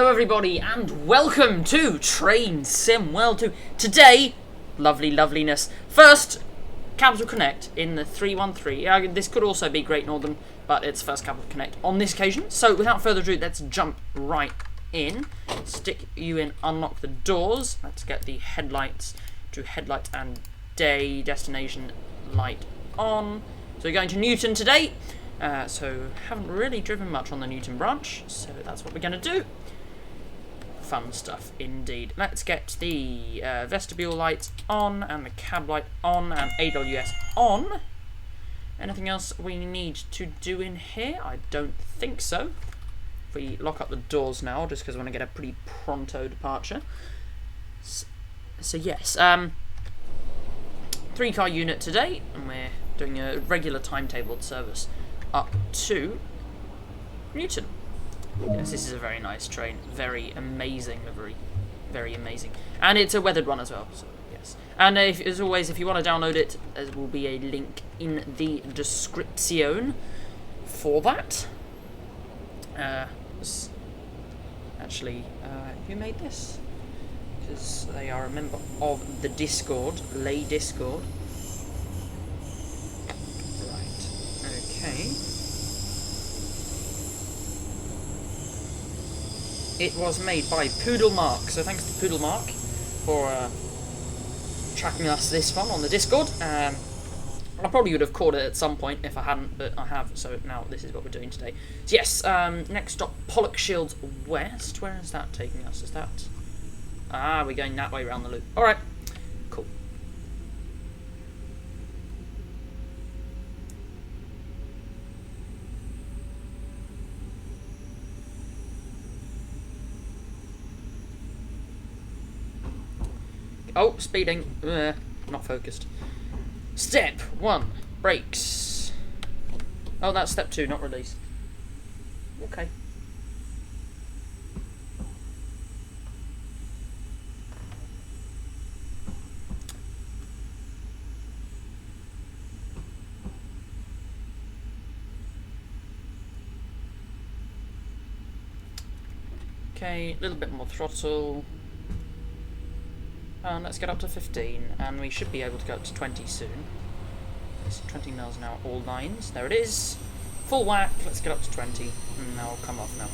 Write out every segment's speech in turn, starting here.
Hello everybody and welcome to Train Sim World 2. Today, loveliness. First, Capital Connect in the 313. This could also be Great Northern, but it's first Capital Connect on this occasion. So without further ado, let's jump right in. Stick you in, unlock the doors. Let's get the headlights to headlight and day destination light on. So we're going to Newton today. So haven't really driven much on the Newton branch, so that's what we're going to do. Fun stuff indeed. Let's get the vestibule lights on and the cab light on and AWS on. Anything else we need to do in here? I don't think so. If we lock up the doors now, just because I want to get a pretty pronto departure. So yes, 3-car unit today, and we're doing a regular timetabled service up to Newton. Yes, this is a very nice train. Very amazing livery. Very amazing. And it's a weathered one as well, so yes. And as always, if you want to download it, there will be a link in the description for that. Actually, who made this? Because they are a member of the Discord, Lay Discord. Okay. It was made by Poodle Mark, so thanks to Poodle Mark for tracking us this one on the Discord. I probably would have caught it at some point if I hadn't, but I have, so now this is what we're doing today. So yes, next stop, Pollock Shields West. Where is that taking us? Is that... Ah, we're going that way around the loop. Alright, cool. Oh, speeding. Not focused. Step 1. Brakes. Oh, that's step 2, not release. Okay. Okay, a little bit more throttle. And let's get up to 15, and we should be able to go up to 20 soon. It's 20 miles an hour, all lines. There it is. Full whack, let's get up to 20, and now I'll come off now.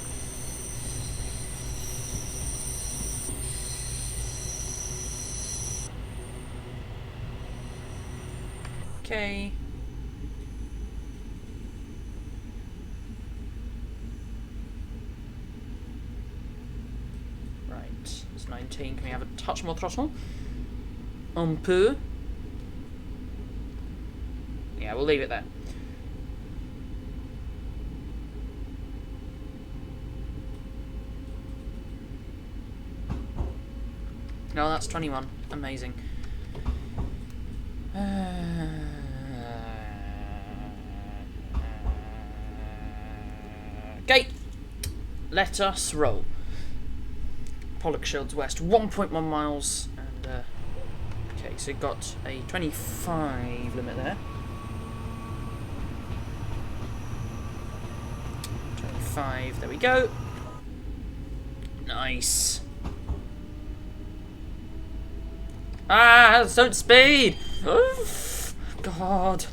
Okay. It's 19. Can we have a touch more throttle? Un peu. Yeah, we'll leave it there. No, that's 21. Amazing. Okay. Let us roll. Pollock Shields West, 1.1 miles, and okay, so got a 25 limit there. 25, there we go. Nice. Ah, don't speed! Oof. God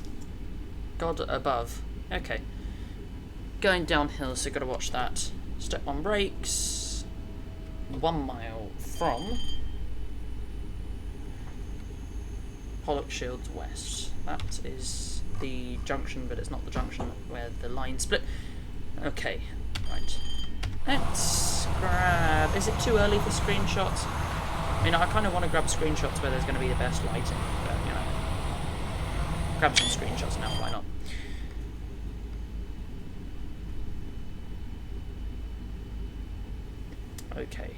above. Okay. Going downhill, so gotta watch that. Step 1 brakes. 1 mile from Pollock Shields West. That is the junction, but it's not the junction where the line split. Okay, right. Let's grab... Is it too early for screenshots? I mean, I kind of want to grab screenshots where there's going to be the best lighting, but, you know. Grab some screenshots now, why not? Okay.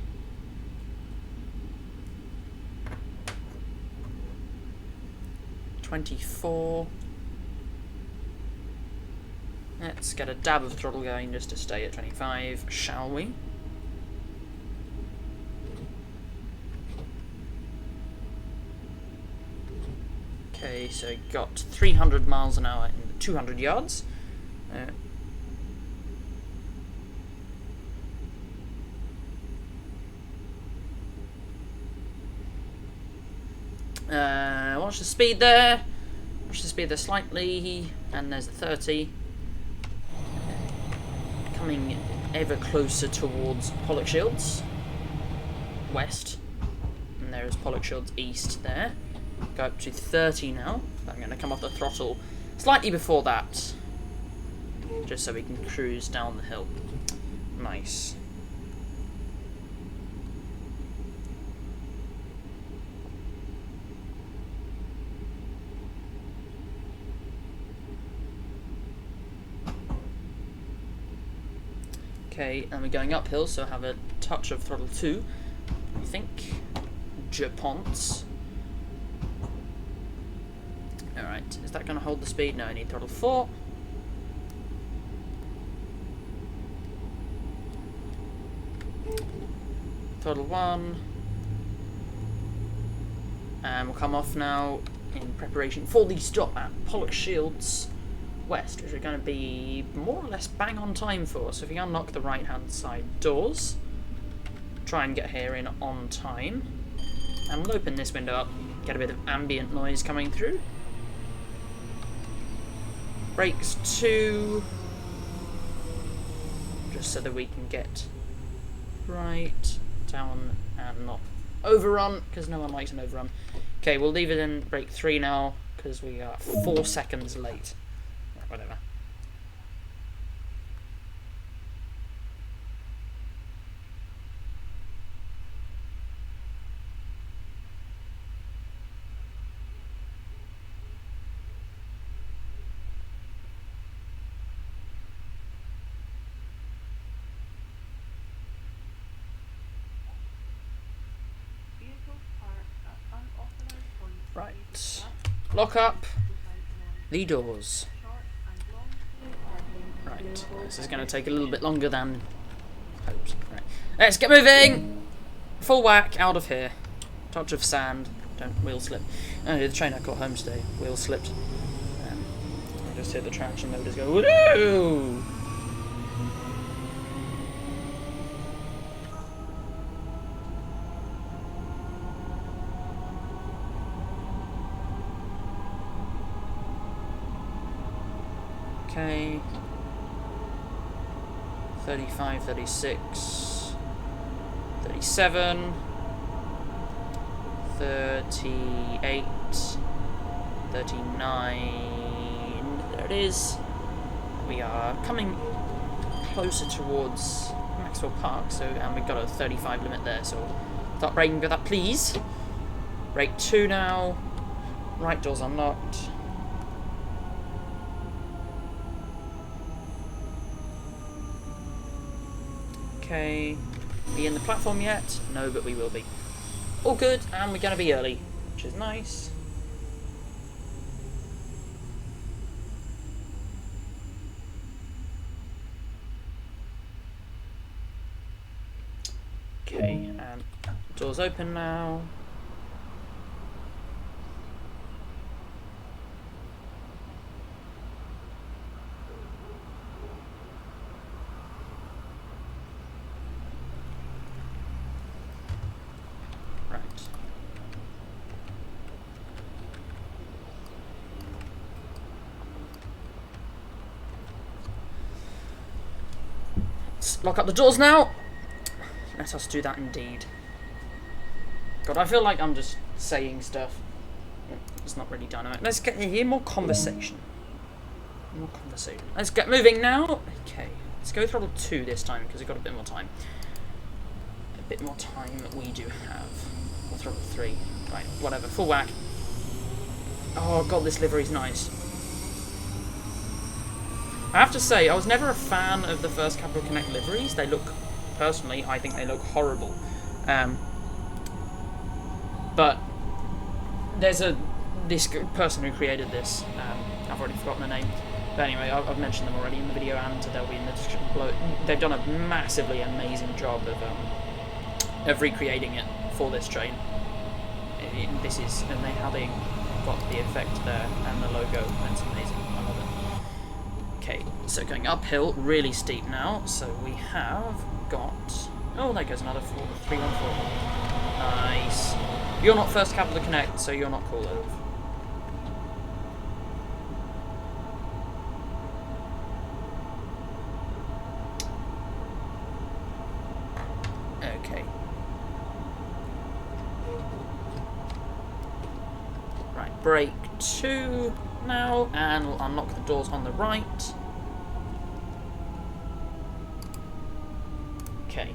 .24. Let's get a dab of throttle going just to stay at 25, shall we? Okay, so got 300 miles an hour in 200 yards. Watch the speed there. Watch the speed there slightly. And there's the 30. Coming ever closer towards Pollock Shields. West. And there's Pollock Shields east there. Go up to 30 now. I'm going to come off the throttle slightly before that. Just so we can cruise down the hill. Nice. Okay, and we're going uphill, so have a touch of throttle 2, I think. Japonts. Alright, is that going to hold the speed? No, I need throttle 4. Throttle 1. And we'll come off now in preparation for the stop at Pollock Shields West, which are going to be more or less bang on time for us. So if we unlock the right hand side doors, try and get here in on time. And we'll open this window up, get a bit of ambient noise coming through. Brakes 2, just so that we can get right down and not overrun, because no one likes an overrun. Okay, we'll leave it in brake 3 now, because we are 4 seconds late. Whatever. Right. Lock up the doors. Right, this is going to take a little bit longer than hoped. Right. Let's get moving! Full whack, out of here. Touch of sand. Don't wheel slip. Oh, the train I caught home today. Wheel slipped. I just hear the traction loaders go, woo! Okay. 35, 36, 37, 38, 39, there it is. We are coming closer towards Maxwell Park, so, and we've got a 35 limit there, so start braking with that, please. Brake 2 now, right door's unlocked. Okay, be in the platform yet? No, but we will be. All good, and we're going to be early, which is nice. Okay, and doors open now. Lock up the doors now. Let us do that indeed. God, I feel like I'm just saying stuff. It's not really dynamite. Let's get here, more conversation. More conversation. Let's get moving now. Okay, let's go throttle 2 this time because we've got a bit more time. A bit more time we do have. Or throttle 3. Right, whatever. Full whack. Oh god, this livery's nice. I have to say, I was never a fan of the first Capital Connect liveries. They look, personally, I think they look horrible. But there's this person who created this. I've already forgotten the name. But anyway, I've mentioned them already in the video, and they'll be in the description below. They've done a massively amazing job of recreating it for this train. This is how they got the effect there and the logo. That's amazing. I love it. Okay, so going uphill, really steep now. So we have got... Oh, there goes another 314. Nice. You're not first capital to connect, so you're not cool enough. Okay. Right, break 2 now, and we'll unlock the doors on the right. Okay.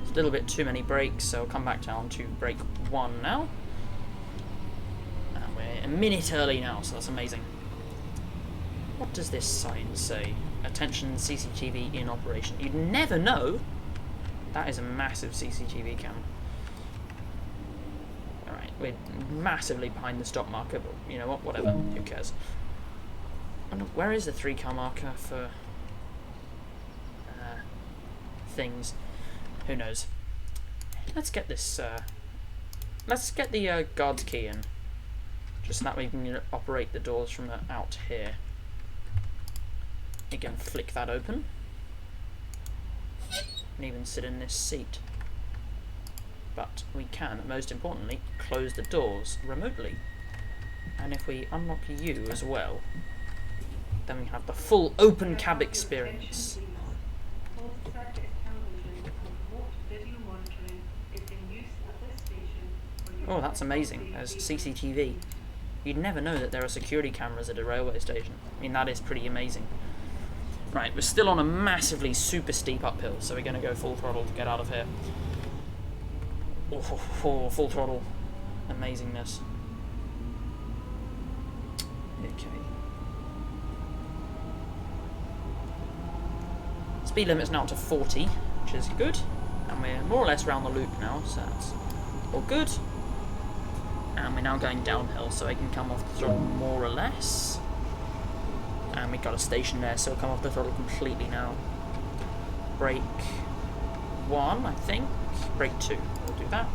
It's a little bit too many breaks, so I'll come back down to break 1 now. And we're a minute early now, so that's amazing. What does this sign say? Attention, CCTV in operation. You'd never know. That is a massive CCTV cam. Alright, we're massively behind the stop marker, but you know what, whatever, who cares. And where is the 3-car marker for things? Who knows? Let's get this, let's get the guard's key in. Just so that way we can operate the doors from out here. You can flick that open. And even sit in this seat. But we can, most importantly, close the doors remotely. And if we unlock you as well, then we have the full open cab experience. Oh, that's amazing. There's CCTV. You'd never know that there are security cameras at a railway station. I mean, that is pretty amazing. Right, we're still on a massively super steep uphill, so we're going to go full throttle to get out of here. Oh, full throttle. Amazingness. Okay. Speed limit's now to 40, which is good. And we're more or less around the loop now, so that's all good. And we're now going downhill, so I can come off the throttle more or less. And we've got a station there, so we'll come off the throttle completely now. Brake 1, I think. Brake 2, we'll do that.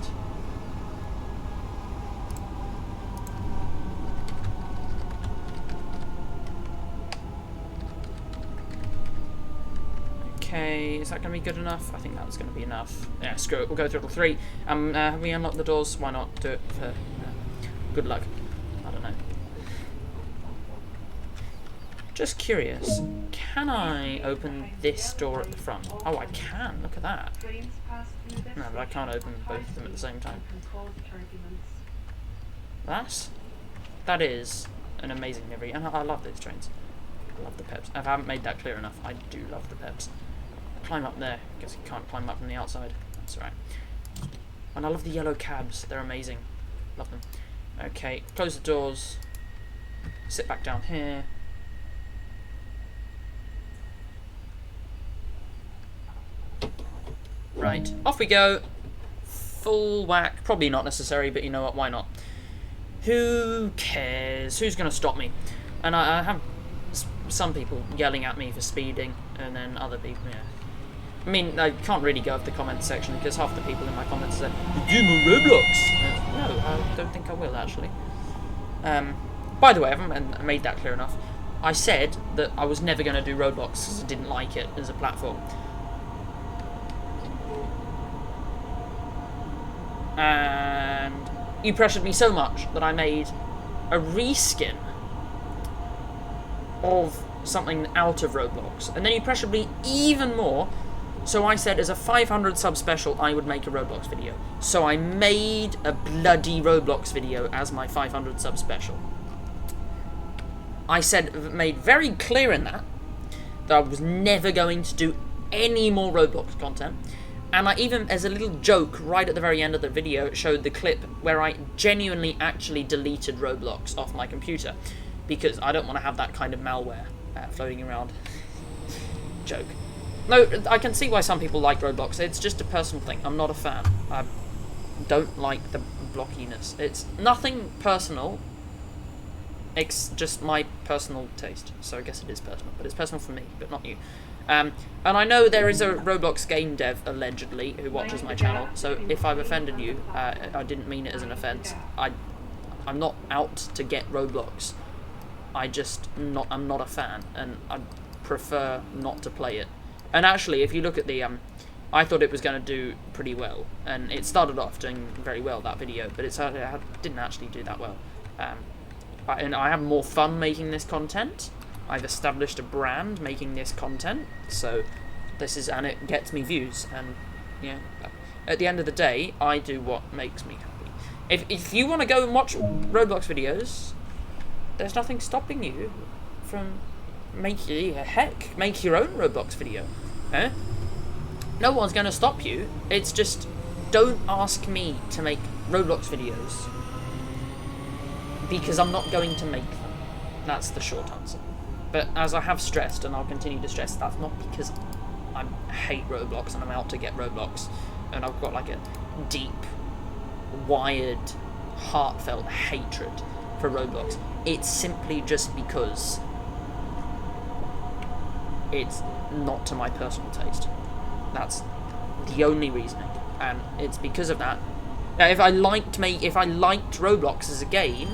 Okay, is that going to be good enough? I think that's going to be enough. Yeah, screw it, we'll go throttle 3. Have we unlocked the doors? Why not do it for good luck? I don't know. Just curious, can I open this door at the front? Oh, I can, look at that. No, but I can't open both of them at the same time. That is an amazing livery, and I love these trains. I love the peps. If I haven't made that clear enough, I do love the peps. Climb up there. Guess you can't climb up from the outside. That's alright. And I love the yellow cabs. They're amazing. Love them. Okay, close the doors. Sit back down here. Right, off we go. Full whack. Probably not necessary, but you know what, why not? Who cares? Who's going to stop me? And I have some people yelling at me for speeding, and then other people, yeah. I mean, I can't really go off the comments section, because half the people in my comments say, do more Roblox! No, I don't think I will, actually. By the way, I haven't made that clear enough. I said that I was never going to do Roblox because I didn't like it as a platform. And you pressured me so much that I made a reskin of something out of Roblox. And then you pressured me even more, so I said as a 500 sub special I would make a Roblox video. So I made a bloody Roblox video as my 500 sub special. I made very clear in that I was never going to do any more Roblox content. And I even, as a little joke, right at the very end of the video, showed the clip where I genuinely actually deleted Roblox off my computer. Because I don't want to have that kind of malware floating around. Joke. No, I can see why some people like Roblox. It's just a personal thing. I'm not a fan. I don't like the blockiness. It's nothing personal. It's just my personal taste. So I guess it is personal. But it's personal for me, but not you. And I know there is a Roblox game dev, allegedly, who watches my channel. So if I've offended you, I didn't mean it as an offence. I'm not out to get Roblox. I'm not a fan, and I prefer not to play it. And actually, if you look at the I thought it was going to do pretty well, and it started off doing very well, that video, but it didn't actually do that well. And I have more fun making this content. I've established a brand making this content, so and it gets me views, and yeah, at the end of the day, I do what makes me happy. If you want to go and watch Roblox videos, there's nothing stopping you from make your own Roblox video. No one's going to stop you. It's just, don't ask me to make Roblox videos, because I'm not going to make them. That's the short answer. But as I have stressed, and I'll continue to stress, that's not because I hate Roblox and I'm out to get Roblox, and I've got like a deep, wired, heartfelt hatred for Roblox. It's simply just because it's not to my personal taste. That's the only reasoning, and it's because of that. Now, if I liked Roblox as a game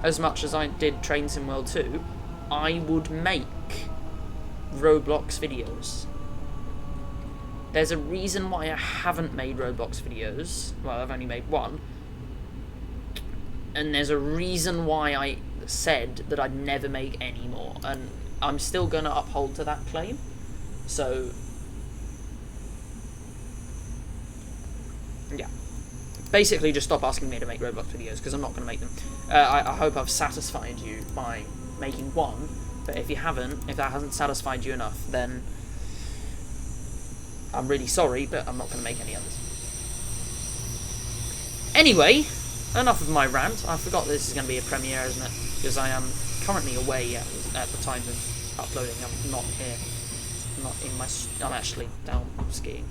as much as I did Train Sim World 2, I would make Roblox videos. There's a reason why I haven't made Roblox videos. Well, I've only made one. And there's a reason why I said that I'd never make any more. And I'm still going to uphold to that claim. So, yeah. Basically, just stop asking me to make Roblox videos, because I'm not going to make them. I hope I've satisfied you by making one, but if that hasn't satisfied you enough, then I'm really sorry, but I'm not going to make any others. Anyway, enough of my rant. I forgot this is going to be a premiere, isn't it? Because I am currently away at the time of uploading. I'm not here. I'm actually down skiing.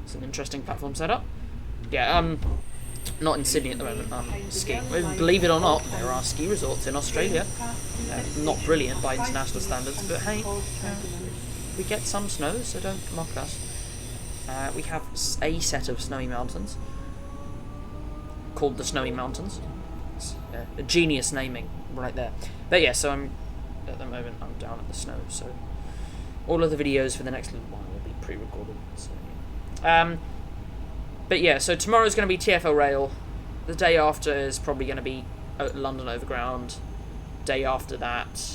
It's an interesting platform setup. Yeah, not in Sydney at the moment. I'm skiing. Believe it or not, there are ski resorts in Australia. Not brilliant by international standards, but hey, we get some snow, so don't mock us. We have a set of snowy mountains called the Snowy Mountains. It's a genius naming right there. But yeah, so at the moment I'm down at the snow, so all of the videos for the next little while will be pre-recorded. So, but yeah, so tomorrow's going to be TFL Rail. The day after is probably going to be London Overground. Day after that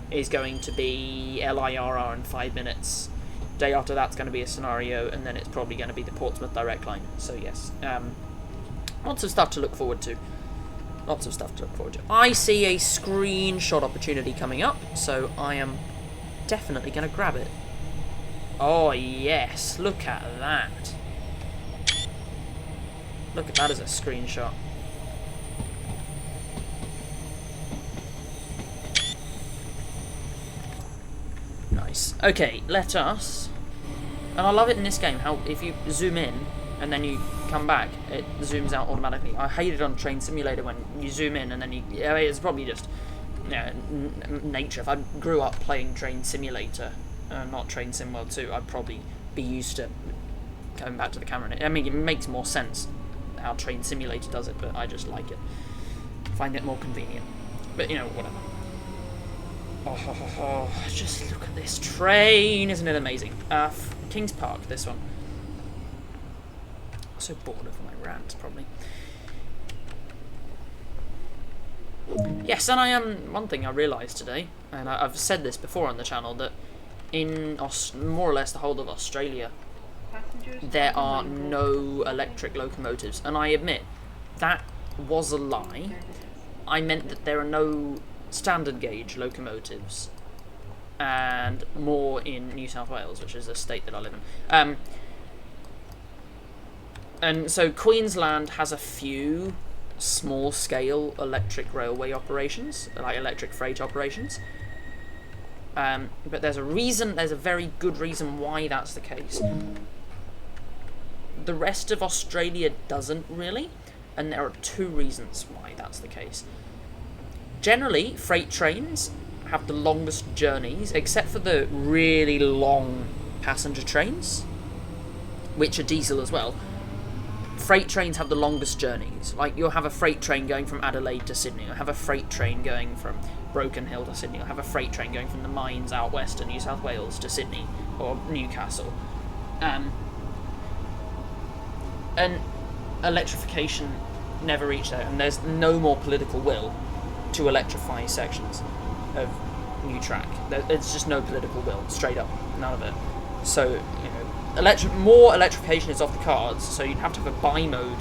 is going to be LIRR in 5 minutes. Day after that's going to be a scenario, and then it's probably going to be the Portsmouth Direct Line. So yes, lots of stuff to look forward to. Lots of stuff to look forward to. I see a screenshot opportunity coming up, so I am definitely going to grab it. Oh yes, look at that. Look at that as a screenshot. Nice. Okay, let us... And I love it in this game, how if you zoom in and then you come back, it zooms out automatically. I hate it on Train Simulator when you zoom in and then you... Yeah, it's probably just nature. If I grew up playing Train Simulator, not Train Sim World 2, I'd probably be used to going back to the camera. I mean, it makes more sense how Train Simulator does it, but I just like it. Find it more convenient. But, you know, whatever. Oh, just look at this train. Isn't it amazing? Kings Park, this one. I'm so bored of my rants, probably. Yes, and I am... One thing I realised today, and I've said this before on the channel, that in more or less the whole of Australia, there are no electric locomotives. And I admit, that was a lie. I meant that there are no standard gauge locomotives, and more in New South Wales, which is a state that I live in. And so Queensland has a few small-scale electric railway operations, like electric freight operations. But there's a very good reason why that's the case. The rest of Australia doesn't really, and there are two reasons why that's the case. Generally, freight trains have the longest journeys, except for the really long passenger trains, which are diesel as well. Freight trains have the longest journeys. Like, you'll have a freight train going from Adelaide to Sydney. You'll have a freight train going from Broken Hill to Sydney. You'll have a freight train going from the mines out west to New South Wales to Sydney or Newcastle. And electrification never reached there, and there's no more political will to electrify sections of new track. There's just no political will, straight up, none of it. So, you know, more electrification is off the cards, so you'd have to have a bi-mode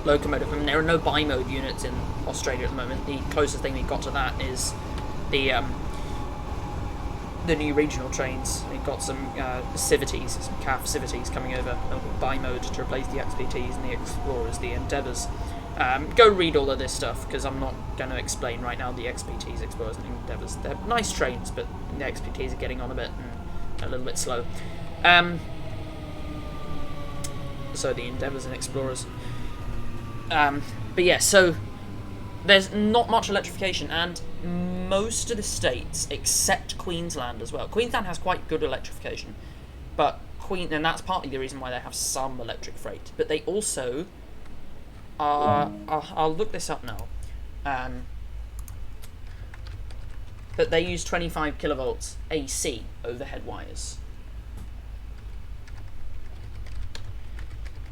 locomotive. I mean, there are no bi-mode units in Australia at the moment. The closest thing we've got to that is the new regional trains. We've got some Civities, some CAF Civities coming over bi-mode to replace the XPTs and the Explorers, the Endeavours. Go read all of this stuff, because I'm not going to explain right now the XPTs, Explorers and Endeavours. They're nice trains, but the XPTs are getting on a bit and a little bit slow. So the Endeavours and Explorers. But yeah, so there's not much electrification, and most of the states, except Queensland as well. Queensland has quite good electrification, but and that's partly the reason why they have some electric freight. But they also I'll look this up now. But they use 25 kilovolts AC overhead wires,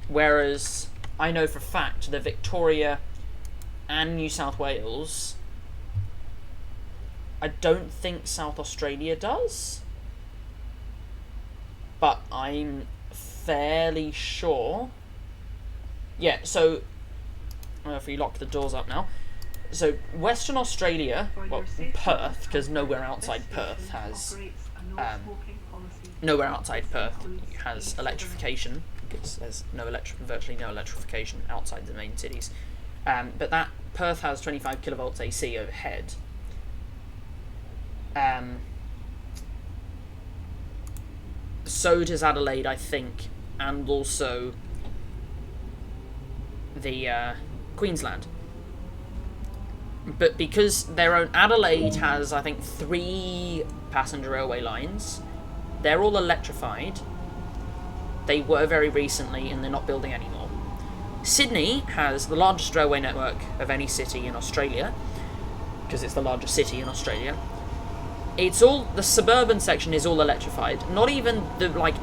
whereas I know for a fact that Victoria and New South Wales, I don't think South Australia does, but I'm fairly sure. Yeah, so if we lock the doors up now. So Western Australia, well, Perth, because nowhere outside Perth has electrification, because there's virtually no electrification outside the main cities. But that Perth has 25 kilovolts AC overhead. So does Adelaide, I think, and also the Queensland. But because their own Adelaide has, I think, 3 passenger railway lines, they're all electrified. They were very recently, and they're not building anymore. Sydney has the largest railway network of any city in Australia, because it's the largest city in Australia. It's all, the suburban section is all electrified. Not even the, like,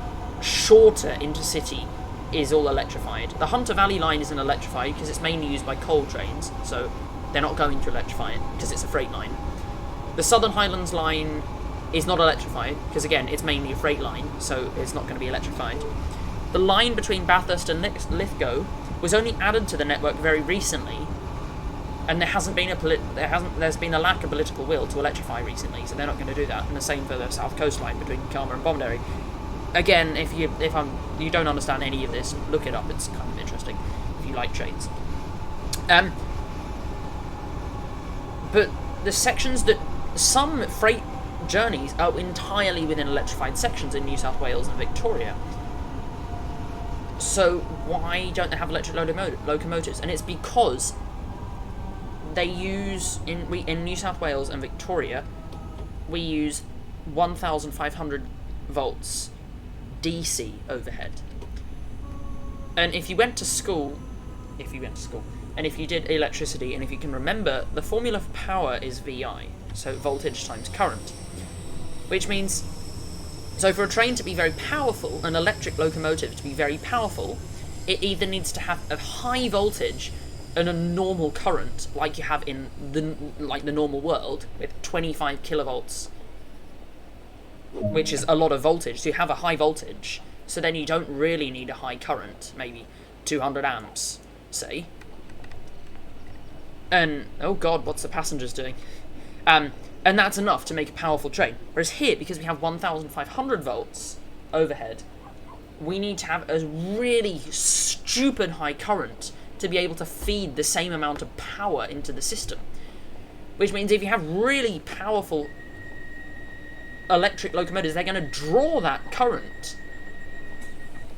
shorter intercity is all electrified. The Hunter Valley line isn't electrified because it's mainly used by coal trains, so they're not going to electrify it because it's a freight line. The Southern Highlands line is not electrified because, again, it's mainly a freight line, so it's not going to be electrified. The line between Bathurst and Lithgow was only added to the network very recently, and there's been a lack of political will to electrify recently, so they're not going to do that. And the same for the South Coast line between Calma and Bomaderry. Again, if you don't understand any of this, look it up. It's kind of interesting if you like trains. But the sections that some freight journeys are entirely within electrified sections in New South Wales and Victoria. So why don't they have electric locomotives? And it's because they use in New South Wales and Victoria, we use 1,500 volts DC overhead. And if you went to school, and if you did electricity, and if you can remember, the formula for power is VI, so voltage times current. Which means, so for a train to be very powerful, an electric locomotive to be very powerful, it either needs to have a high voltage and a normal current, like you have in the normal world, with 25 kilovolts, which is a lot of voltage. So you have a high voltage, so then you don't really need a high current, maybe 200 amps, say. And, oh god, what's the passengers doing? And that's enough to make a powerful train. Whereas here, because we have 1,500 volts overhead, we need to have a really stupid high current to be able to feed the same amount of power into the system. Which means if you have really powerful electric locomotives, they're going to draw that current.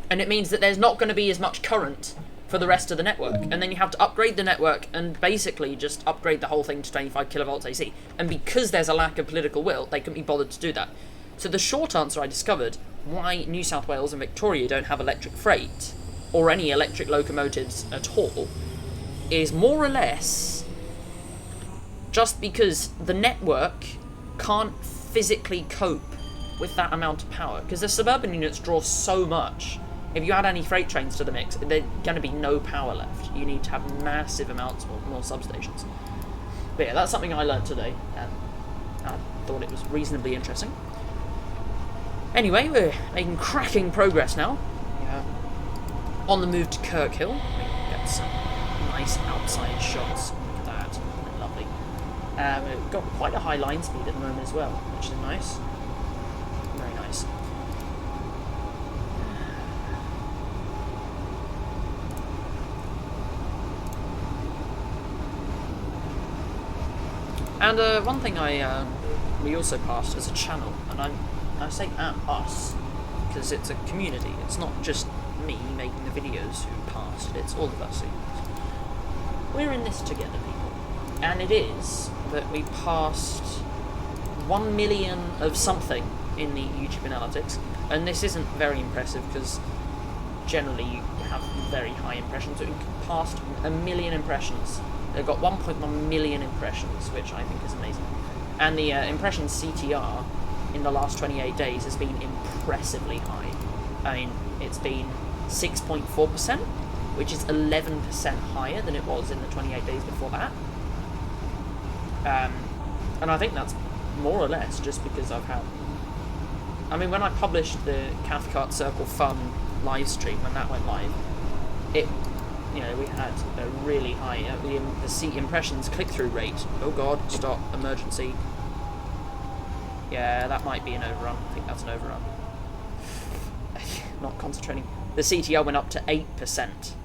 And it means that there's not going to be as much current for the rest of the network. And then you have to upgrade the network and basically just upgrade the whole thing to 25 kilovolts AC. And because there's a lack of political will, they couldn't be bothered to do that. So the short answer I discovered why New South Wales and Victoria don't have electric freight, or any electric locomotives at all, is more or less just because the network can't physically cope with that amount of power, because the suburban units draw so much. If you add any freight trains to the mix, there's going to be no power left. You need to have massive amounts more substations. But yeah, that's something I learned today, and I thought it was reasonably interesting. Anyway, we're making cracking progress now. Yeah. On the move to Kirkhill, we can get some nice outside shots. Look at that, lovely. We've got quite a high line speed at the moment as well, which is nice. Very nice. And one thing we also passed as a channel, and I say at us because it's a community. It's not just me making the videos who passed. It's all of us. We're in this together, people. And it is that we passed 1 million of something in the YouTube analytics, and this isn't very impressive because generally you have very high impressions. So we passed 1 million impressions. They've got 1.1 million impressions, which I think is amazing. And the impressions CTR in the last 28 days has been impressively high. I mean, it's been 6.4%, which is 11% higher than it was in the 28 days before that. And I think that's more or less just because I've had... I mean, when I published the Cathcart Circle Fun live stream, when that went live, it... You know, we had a really high the seat impressions click-through rate. Oh god, stop, emergency. Yeah, that might be an overrun. I think that's an overrun. Not concentrating. The CTR went up to 8%,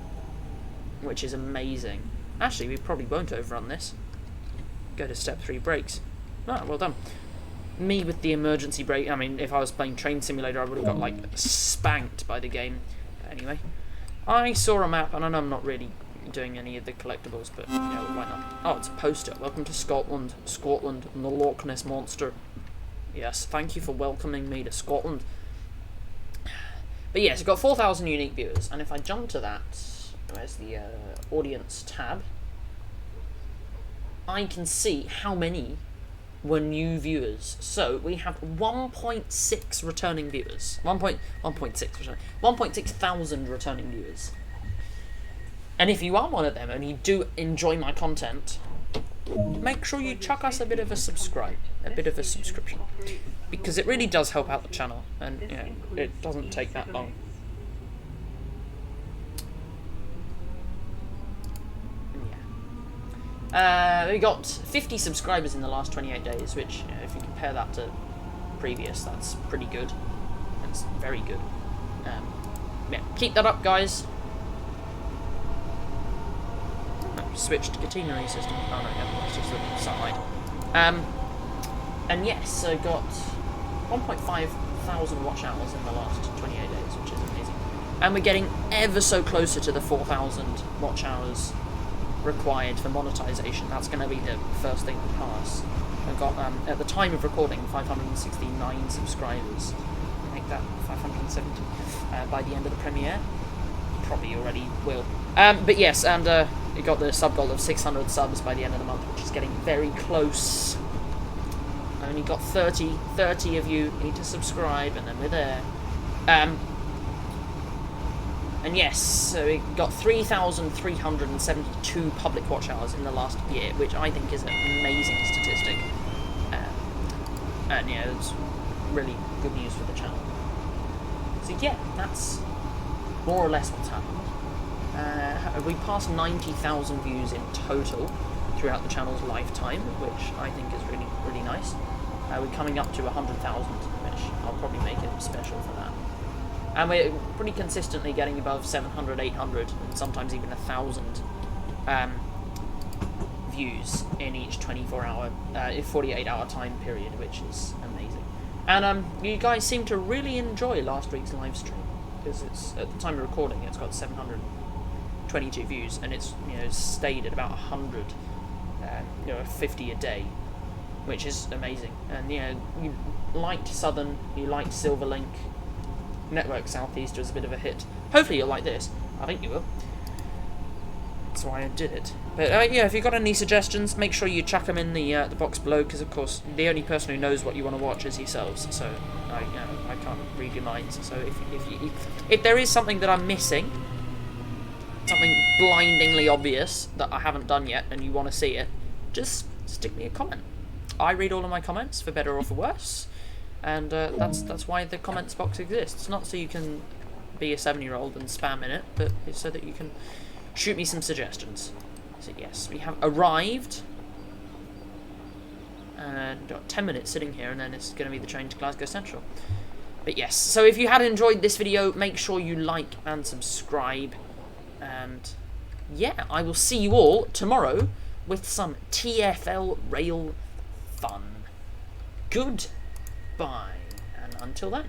which is amazing. Actually, we probably won't overrun this. Go to step 3 brakes. Ah, well done. Me with the emergency brake. I mean, if I was playing Train Simulator, I would have got, like, spanked by the game. Anyway. I saw a map, and I know I'm not really doing any of the collectibles, but yeah, well, why not? Oh, it's a poster. Welcome to Scotland, and the Loch Ness Monster. Yes, thank you for welcoming me to Scotland. But yes, it's got 4,000 unique viewers, and if I jump to that, where's the audience tab, I can see how many were new viewers. So we have 1.6 returning viewers. 1.6 thousand returning viewers. And if you are one of them and you do enjoy my content, make sure you chuck us a bit of a subscription, because it really does help out the channel, and you know, it doesn't take that long. We got 50 subscribers in the last 28 days, which, you know, if you compare that to previous, that's pretty good. That's very good. Yeah, keep that up, guys. Oh, switched catenary system. Oh no, yeah, that's just the sunlight. And yes, so got 1.5 thousand watch hours in the last 28 days, which is amazing. And we're getting ever so closer to the 4,000 watch hours required for monetization. That's going to be the first thing to pass. I've got, at the time of recording, 569 subscribers. Make that 570 by the end of the premiere. Probably already will. But yes, and you got the sub goal of 600 subs by the end of the month, which is getting very close. I only got 30 of you need to subscribe, and then we're there. And yes, so we got 3,372 public watch hours in the last year, which I think is an amazing statistic. And yeah, it's really good news for the channel. So yeah, that's more or less what's happened. We passed 90,000 views in total throughout the channel's lifetime, which I think is really, really nice. We're coming up to 100,000, which I'll probably make it special for that. And we're pretty consistently getting above 700, 800, and sometimes even 1,000 views in each 48-hour time period, which is amazing. And you guys seem to really enjoy last week's live stream, because it's, at the time of recording, it's got 722 views, and it's, you know, stayed at about 100, 50 a day, which is amazing. And you know, you liked Southern, you liked Silverlink. Network Southeast was a bit of a hit. Hopefully you'll like this. I think you will. that's why I did it. But yeah, if you've got any suggestions, make sure you chuck them in the box below, because of course the only person who knows what you want to watch is yourselves. So I can't read your minds. So if there is something that I'm missing, something blindingly obvious that I haven't done yet, and you want to see it, just stick me a comment. I read all of my comments, for better or for worse, and that's why the comments box exists. Not so you can be a 7-year-old and spam in it, but it's so that you can shoot me some suggestions. So yes, we have arrived, and got 10 minutes sitting here, and then it's going to be the train to Glasgow Central. But yes, so if you had enjoyed this video, make sure you like and subscribe, and yeah, I will see you all tomorrow with some TFL rail fun. Goodbye, and until then.